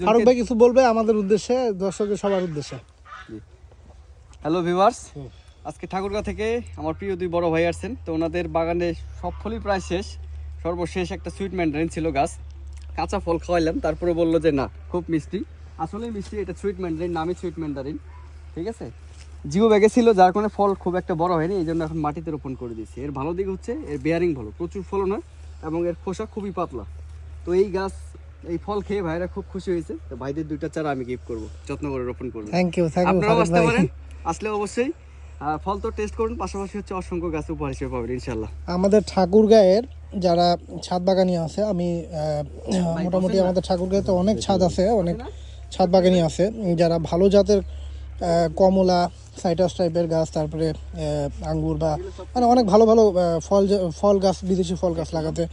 ফারুক ভাই কিছু বলবে আমাদের উদ্দেশ্যে, দর্শকের সবার উদ্দেশ্যে। হ্যালো ভিউয়ার্স, আজকে ঠাকুরগাঁ থেকে আমার প্রিয় দুই বড় ভাই আসছেন। তো ওনাদের বাগানে সব ফলই প্রায় শেষ, সর্বশেষ একটা সুইট ম্যান্ডারিন ছিল গাছ। কাঁচা ফল খাওয়াইলাম, তারপরে বললো যে না খুব মিষ্টি, আসলেই মিষ্টি। এটা সুইট ম্যান্ডারিন, নামই সুইট ম্যান্ডারিন, ঠিক আছে। জিও ব্যাগে ছিল, যার কারণে ফল খুব একটা বড় হয়নি, এই জন্য এখন মাটিতে রোপণ করে দিয়েছি। এর ভালো দিক হচ্ছে এর বেয়ারিং ভালো, প্রচুর ফলন হয় এবং এর খোসা খুবই পাতলা। তো এই গাছ, এই ফল খেয়ে ভাইরা খুব খুশি হয়েছে। তো ভাইদের দুইটা চারা আমি গিফট করবো, যত্ন করে রোপণ করবো। থ্যাংক ইউ আপনারাও আসতে পারেন, আসলে অবশ্যই ফল তো টেস্ট করুন, পাশাপাশি হচ্ছে অসংখ্য গাছ উপহার হিসেবে পাবেন ইনশাল্লাহ। আমাদের ঠাকুরগাঁয়ের যারা ছাদ বাগানি আছে, আমি মোটামুটি আমাদের ঠাকুরগাঁয়ে তো অনেক ছাদ আছে, অনেক ছাদ বাগানি আছে যারা ভালো জাতের কমলা, সাইটাস টাইপের গাছ, তারপরে আঙ্গুর বা মানে অনেক ভালো ভালো ফল গাছ, বিদেশি ফল গাছ লাগাতে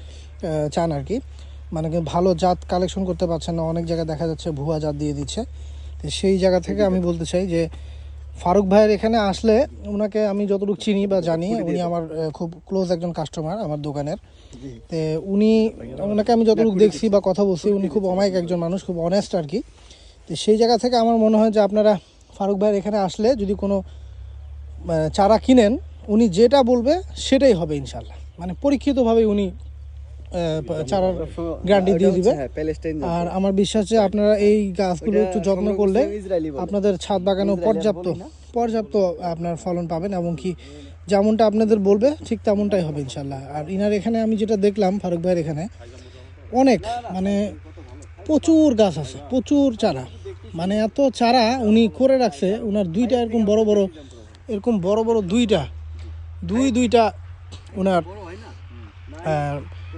চান আর কি। মানে ভালো জাত কালেকশন করতে পারছেন না, অনেক জায়গায় দেখা যাচ্ছে ভুয়া জাত দিয়ে দিচ্ছে। তো সেই জায়গা থেকে আমি বলতে চাই যে ফারুক ভাইয়ের এখানে আসলে, ওনাকে আমি যতটুকু চিনি বা জানি, উনি আমার খুব ক্লোজ একজন কাস্টমার আমার দোকানের। তো ওনাকে আমি যতটুকু দেখছি বা কথা বলছি, উনি খুব অমায়িক একজন মানুষ, খুব অনেস্ট আর কি। তো সেই জায়গা থেকে আমার মনে হয় যে আপনারা ফারুক ভাইয়ের এখানে আসলে যদি কোনো চারা কিনেন, উনি যেটা বলবে সেটাই হবে ইনশাল্লাহ। মানে পরীক্ষিতভাবে উনি চারার গ্যারান্টি দিয়ে দিবে। আর আমার বিশ্বাস যে আপনারা এই গাছগুলো একটু যত্ন করলে আপনাদের ছাদ বাগানেও পর্যাপ্ত আপনার ফলন পাবেন, এবং কি যেমনটা আপনাদের বলবে ঠিক তেমনটাই হবে ইনশাল্লাহ। আর ইনার এখানে আমি যেটা দেখলাম, ফারুক ভাইয়ের এখানে অনেক মানে প্রচুর গাছ আছে, প্রচুর চারা, মানে এত চারা উনি করে রাখছে। উনার দুইটা এরকম বড় বড় দুইটা ওনার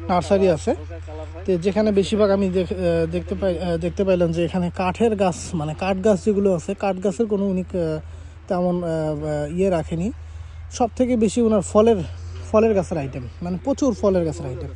নার্সারি আছে। তো যেখানে বেশিরভাগ আমি দেখতে পাইলাম যে এখানে কাঠের গাছ, মানে কাঠ গাছ যেগুলো আছে, কাঠ গাছের কোনো উনি তেমন ইয়ে রাখেনি। সব থেকে বেশি ওনার ফলের গাছের আইটেম, মানে প্রচুর ফলের গাছের আইটেম।